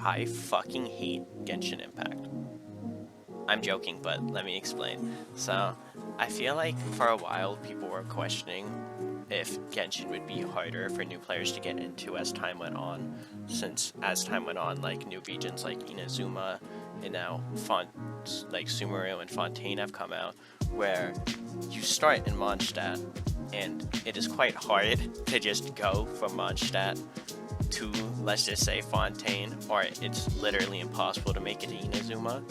I fucking hate Genshin Impact. I'm joking, but let me explain. So, I feel like for a while people were questioning if Genshin would be harder for new players to get into as time went on, since as time went on, like new regions like Inazuma and now like Sumeru and Fontaine have come out, where you start in Mondstadt, and it is quite hard to just go from Mondstadt to, let's just say, Fontaine, or it's literally impossible to make it to Inazuma.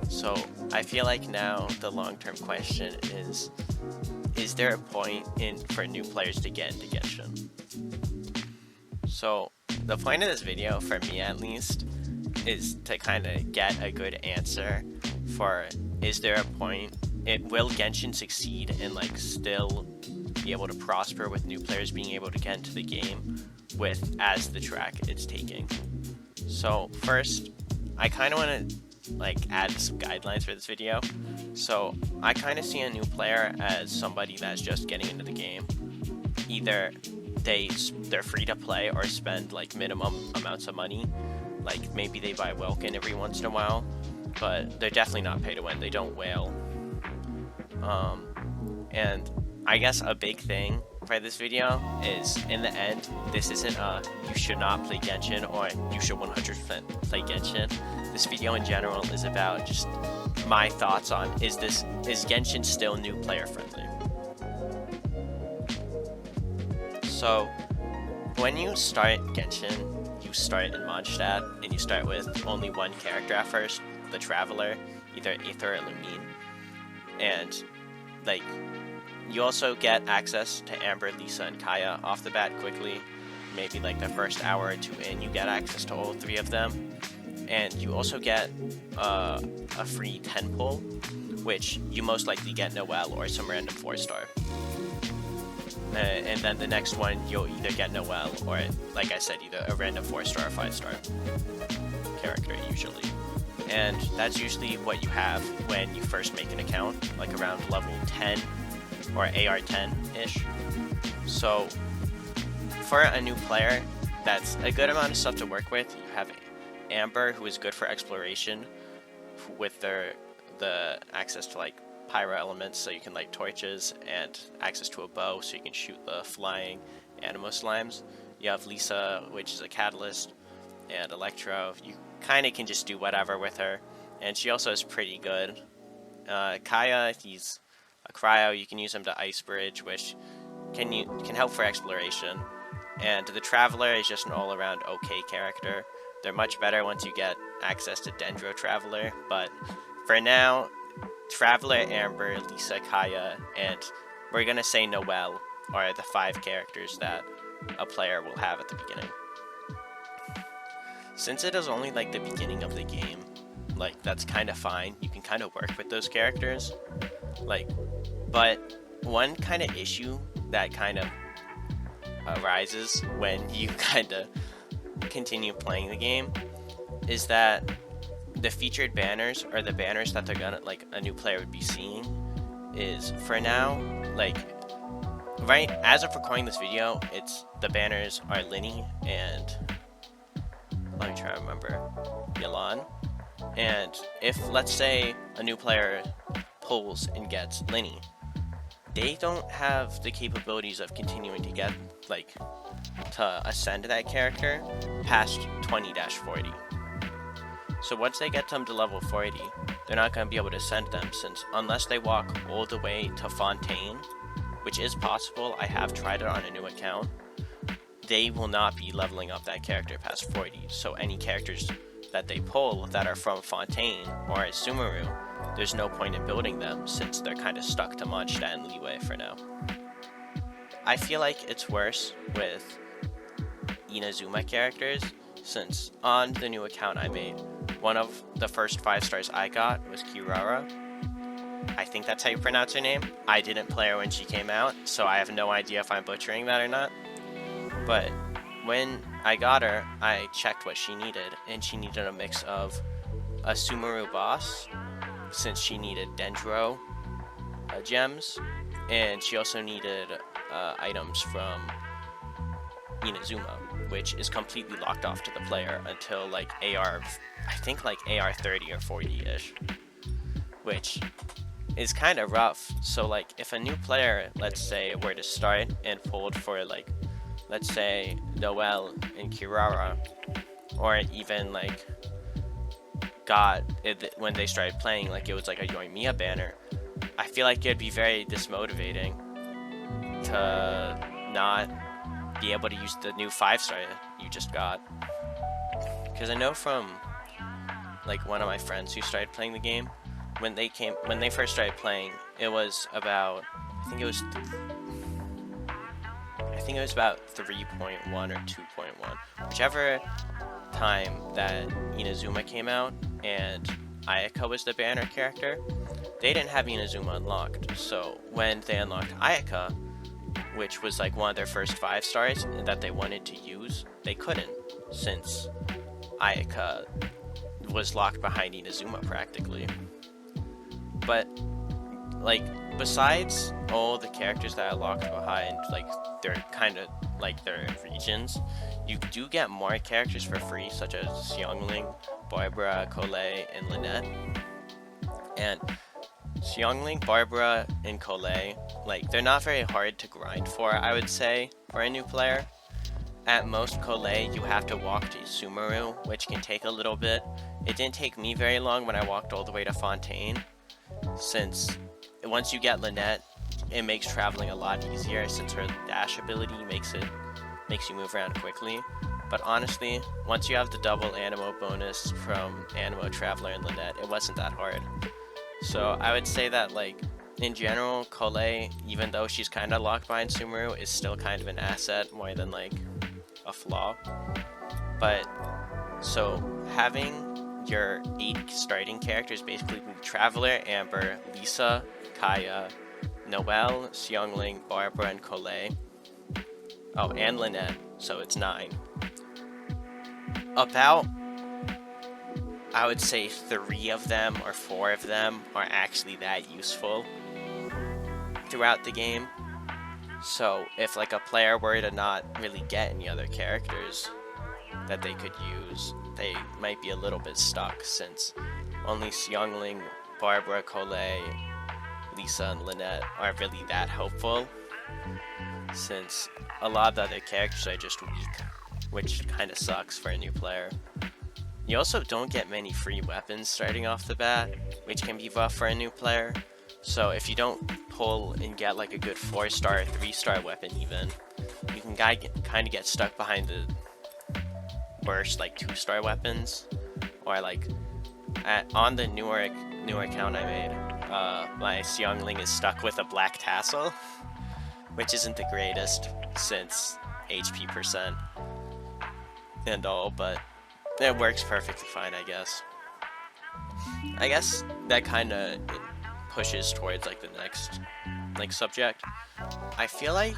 So I feel like now the long-term question is there a point for new players to get into Genshin? So the point of this video, for me at least, is to kind of get a good answer for, is there a point, will Genshin succeed and like still be able to prosper with new players being able to get into the game with as the track it's taking? So first, I kind of want to like add some guidelines for this video. So I kind of see a new player as somebody that's just getting into the game. Either they're free to play or spend like minimum amounts of money, like maybe they buy Welkin every once in a while, but they're definitely not pay to win. They don't whale. And I guess a big thing for this video is, in the end, this isn't you should not play Genshin or you should 100% play Genshin. This video in general is about just my thoughts on, is Genshin still new player friendly? So when you start Genshin, you start in Mondstadt and you start with only one character at first, the Traveler, either Aether or Lumine. And like, you also get access to Amber, Lisa, and Kaya off the bat quickly. Maybe like the first hour or two in, you get access to all three of them. And you also get a free 10 pull, which you most likely get Noelle or some random 4-star. And then the next one, you'll either get Noelle or, like I said, either a random 4-star or 5-star character usually. And that's usually what you have when you first make an account, like around level 10 or AR 10-ish. So for a new player, that's a good amount of stuff to work with. You have Amber, who is good for exploration with the access to like pyro elements, so you can light torches, and access to a bow so you can shoot the flying animo slimes. You have Lisa, which is a catalyst, and Electro. You kind of can just do whatever with her, and she also is pretty good. Kaya, he's a cryo. You can use him to ice bridge, which can help for exploration. And the Traveler is just an all-around okay character. They're much better once you get access to Dendro Traveler, but for now, Traveler, Amber, Lisa, Kaya, and we're gonna say Noelle are the 5 characters that a player will have at the beginning. Since it is only like the beginning of the game, like that's kind of fine. You can kind of work with those characters, like, but one kind of issue that kind of arises when you kind of continue playing the game is that the featured banners, or the banners that they're gonna, like, a new player would be seeing, is for now, like, right as of recording this video, the banners are Linny and, let me try to remember, Yalan. And if, let's say, a new player pulls and gets Linny, they don't have the capabilities of continuing to get, like, to ascend that character past 20-40. So once they get them to level 40, they're not going to be able to ascend them, since unless they walk all the way to Fontaine, which is possible, I have tried it on a new account, they will not be leveling up that character past 40. So any characters that they pull that are from Fontaine or Sumeru, there's no point in building them, since they're kind of stuck to Mondstadt and Leeway for now. I feel like it's worse with Inazuma characters, since on the new account I made, one of the first 5 stars I got was Kirara. I think that's how you pronounce her name. I didn't play her when she came out, so I have no idea if I'm butchering that or not. But when I got her, I checked what she needed, and she needed a mix of a Sumeru boss, since she needed Dendro gems, and she also needed items from Inazuma, which is completely locked off to the player until like AR, I think like AR 30 or 40-ish, which is kind of rough. So like if a new player, let's say, were to start and pulled for like, let's say Noelle and Kirara, or even like got it when they started playing, like it was like a Yoimiya banner, I feel like it'd be very dismotivating to not be able to use the new 5-star you just got. Because I know from like one of my friends who started playing the game, when they first started playing, it was about, I think it was about 3.1 or 2.1, whichever time that Inazuma came out and Ayaka was the banner character. They didn't have Inazuma unlocked, so when they unlocked Ayaka, which was like one of their first 5 stars that they wanted to use, they couldn't, since Ayaka was locked behind Inazuma practically. But like besides all the characters that are locked behind, like they're kind of like their regions, you do get more characters for free, such as Xiangling, Barbara, Colette, and Lynette. And Xiangling, Barbara, and Colette, like they're not very hard to grind for, I would say, for a new player. At most, Colette, you have to walk to Sumeru, which can take a little bit. It didn't take me very long when I walked all the way to Fontaine, since once you get Lynette, it makes traveling a lot easier, since her dash ability makes you move around quickly. But honestly, once you have the double Animo bonus from Animo, Traveler, and Lynette, it wasn't that hard. So I would say that, like, in general, Colette, even though she's kind of locked behind Sumeru, is still kind of an asset more than like a flaw. But so having your 8 starting characters basically be Traveler, Amber, Lisa, Kaya, Noelle, Xiangling, Barbara, and Colette. Oh, and Lynette, so it's 9. About, I would say 3 of them or 4 of them are actually that useful throughout the game. So if like a player were to not really get any other characters that they could use, they might be a little bit stuck, since only Xiangling, Barbara, Colette, Lisa, and Lynette are really that helpful, since a lot of the other characters are just weak, which kind of sucks for a new player. You also don't get many free weapons starting off the bat, which can be rough for a new player. So if you don't pull and get like a good 4-star or 3-star weapon even, you can kind of get stuck behind the worst like 2-star weapons. Or like on the newer account I made, my Xiangling is stuck with a black tassel, which isn't the greatest since HP percent and all, but it works perfectly fine, I guess. I guess that kind of pushes towards like the next like subject. I feel like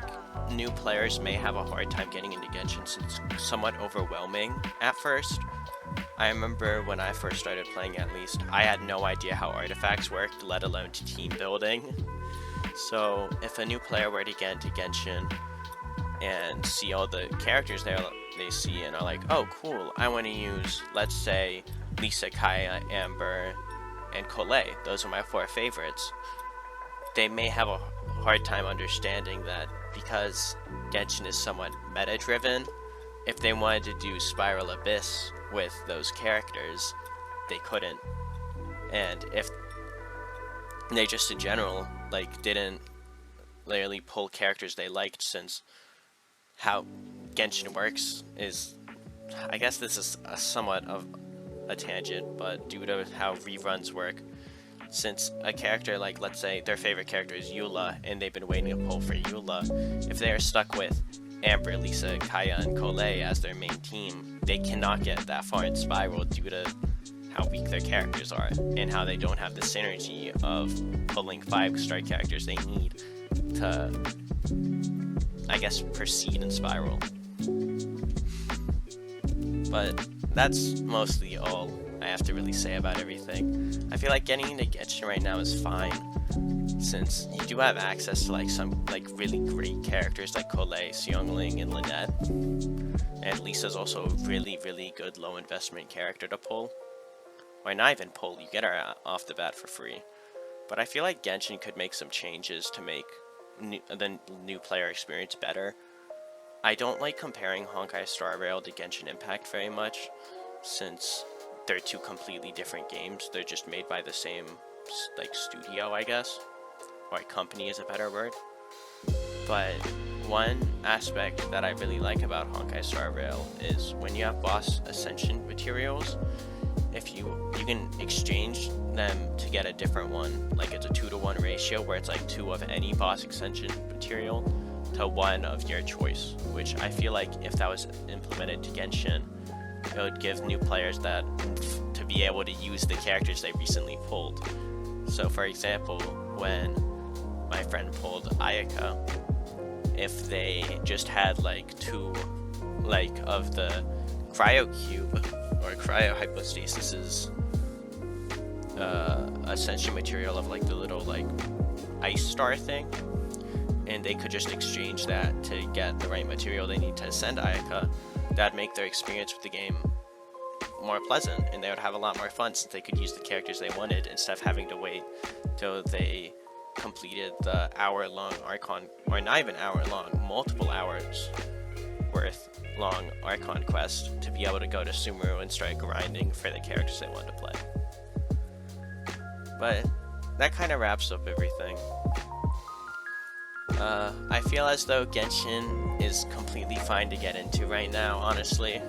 new players may have a hard time getting into Genshin since it's somewhat overwhelming at first. I remember when I first started playing, at least, I had no idea how artifacts worked, let alone team building. So if a new player were to get into Genshin and see all the characters they see and are like, oh cool, I want to use, let's say, Lisa, Kaya, Amber, and Colette, those are my 4 favorites, they may have a hard time understanding that because Genshin is somewhat meta-driven, if they wanted to do Spiral Abyss with those characters, they couldn't. And if they just in general like didn't literally pull characters they liked, since how Genshin works is, I guess this is somewhat of a tangent, but due to how reruns work, since a character like, let's say their favorite character is Eula and they've been waiting to pull for Eula, if they are stuck with Amber, Lisa, Kaya, and Colette as their main team, they cannot get that far in Spiral due to how weak their characters are and how they don't have the synergy of pulling 5-star characters they need to, I guess, proceed in Spiral. But that's mostly all I have to really say about everything. I feel like getting into Genshin right now is fine, since you do have access to like some like really great characters like Colette, Xiongling, and Lynette. And Lisa's also a really good low investment character to pull. Or not even pull, you get her off the bat for free. But I feel like Genshin could make some changes to make the new player experience better. I don't like comparing Honkai Star Rail to Genshin Impact very much, since they're two completely different games. They're just made by the same like studio, I guess, or company is a better word. But one aspect that I really like about Honkai Star Rail is when you have boss ascension materials, if you can exchange them to get a different one, like it's a 2-to-1 ratio where it's like 2 of any boss ascension material to 1 of your choice, which I feel like if that was implemented to Genshin, it would give new players that to be able to use the characters they recently pulled. So for example, when my friend pulled Ayaka, if they just had like 2 like of the cryo cube or cryo hypostasis ascension material of like the little like ice star thing, and they could just exchange that to get the right material they need to ascend Ayaka, that'd make their experience with the game more pleasant, and they would have a lot more fun since they could use the characters they wanted instead of having to wait till they completed the hour-long Archon, or not even hour-long, multiple hours worth long Archon quest to be able to go to Sumeru and start grinding for the characters they want to play. But that kind of wraps up everything. I feel as though Genshin is completely fine to get into right now, honestly.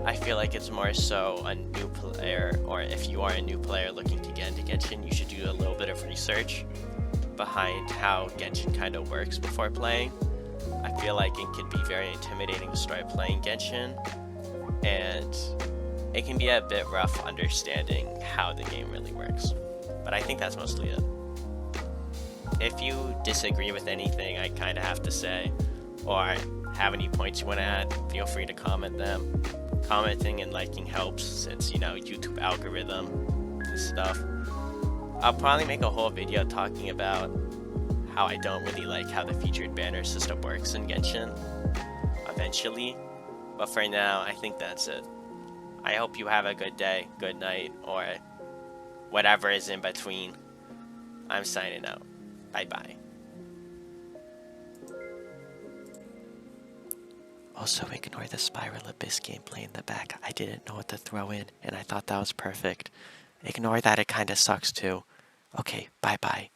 I feel like it's more so a new player, or if you are a new player looking to get into Genshin, you should do a little bit of research behind how Genshin kind of works before playing. I feel like it can be very intimidating to start playing Genshin, and it can be a bit rough understanding how the game really works. But I think that's mostly it. If you disagree with anything I kind of have to say, or have any points you want to add, feel free to comment them. Commenting and liking helps since, you know, YouTube algorithm and stuff. I'll probably make a whole video talking about how I don't really like how the featured banner system works in Genshin eventually. But for now, I think that's it. I hope you have a good day, good night, or whatever is in between. I'm signing out. Bye-bye. Also, ignore the Spiral Abyss gameplay in the back. I didn't know what to throw in, and I thought that was perfect. Ignore that, it kinda sucks too. Okay, bye-bye.